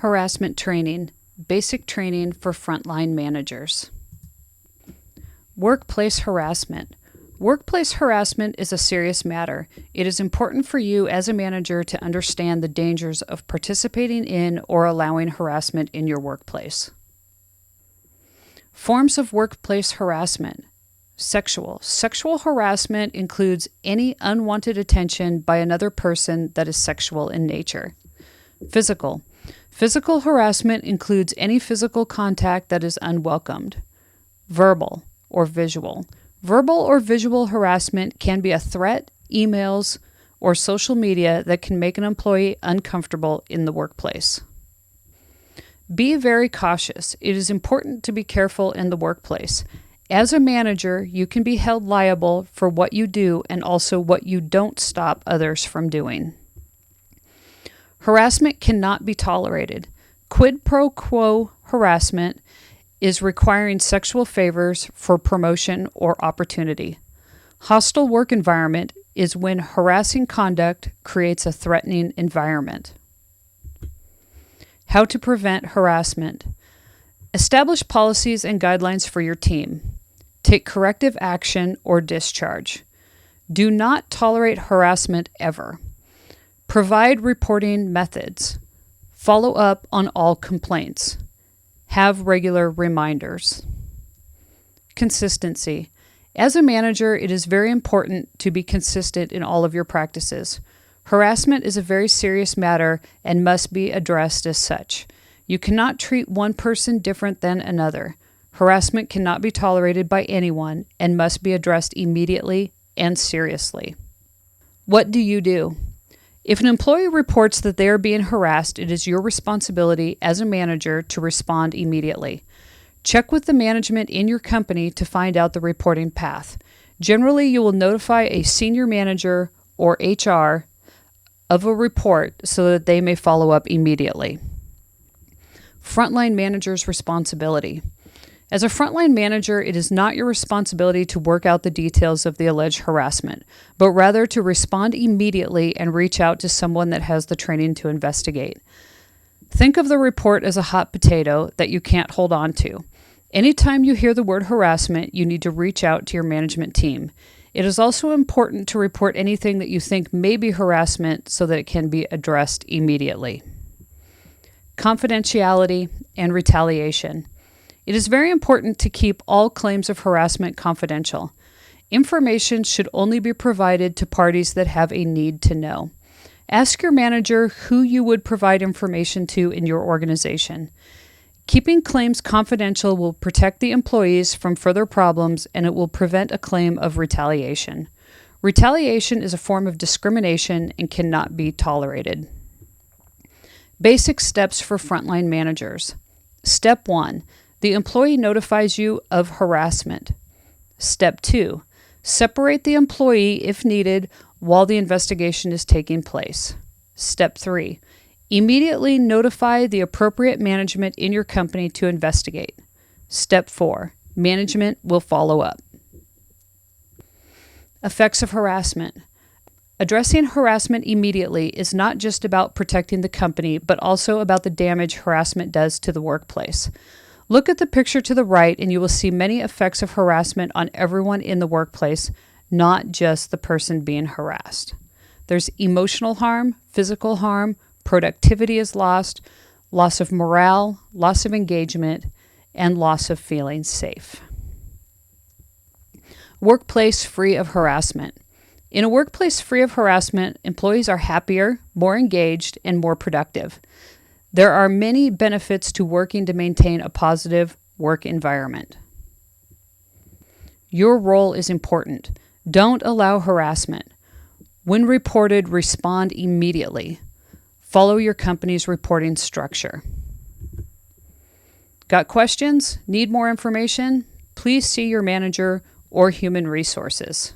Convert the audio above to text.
Harassment training, basic training for frontline managers. Workplace harassment. Workplace harassment is a serious matter. It is important for you as a manager to understand the dangers of participating in or allowing harassment in your workplace. Forms of workplace harassment. Sexual. Sexual harassment includes any unwanted attention by another person that is sexual in nature. Physical. Physical harassment includes any physical contact that is unwelcomed. Verbal or visual. Verbal or visual harassment can be a threat, emails, or social media that can make an employee uncomfortable in the workplace. Be very cautious. It is important to be careful in the workplace. As a manager, you can be held liable for what you do and also what you don't stop others from doing. Harassment cannot be tolerated. Quid pro quo harassment is requiring sexual favors for promotion or opportunity. Hostile work environment is when harassing conduct creates a threatening environment. How to prevent harassment. Establish policies and guidelines for your team. Take corrective action or discharge. Do not tolerate harassment ever. Provide reporting methods. Follow up on all complaints. Have regular reminders. Consistency. As a manager, it is very important to be consistent in all of your practices. Harassment is a very serious matter and must be addressed as such. You cannot treat one person different than another. Harassment cannot be tolerated by anyone and must be addressed immediately and seriously. What do you do? If an employee reports that they are being harassed, it is your responsibility as a manager to respond immediately. Check with the management in your company to find out the reporting path. Generally, you will notify a senior manager or HR of a report so that they may follow up immediately. Frontline manager's responsibility. As a frontline manager, it is not your responsibility to work out the details of the alleged harassment, but rather to respond immediately and reach out to someone that has the training to investigate. Think of the report as a hot potato that you can't hold on to. Anytime you hear the word harassment, you need to reach out to your management team. It is also important to report anything that you think may be harassment so that it can be addressed immediately. Confidentiality and retaliation. It is very important to keep all claims of harassment confidential. Information should only be provided to parties that have a need to know. Ask your manager who you would provide information to in your organization. Keeping claims confidential will protect the employees from further problems, and it will prevent a claim of retaliation. Retaliation is a form of discrimination and cannot be tolerated. Basic steps for frontline managers. Step 1. The employee notifies you of harassment. Step 2. Separate the employee if needed while the investigation is taking place. Step 3. Immediately notify the appropriate management in your company to investigate. Step 4. Management will follow up. Effects of harassment. Addressing harassment immediately is not just about protecting the company, but also about the damage harassment does to the workplace. Look at the picture to the right and you will see many effects of harassment on everyone in the workplace, not just the person being harassed. There's emotional harm, physical harm, productivity is lost, loss of morale, loss of engagement, and loss of feeling safe. Workplace free of harassment. In a workplace free of harassment, employees are happier, more engaged, and more productive. There are many benefits to working to maintain a positive work environment. Your role is important. Don't allow harassment. When reported, respond immediately. Follow your company's reporting structure. Got questions? Need more information? Please see your manager or human resources.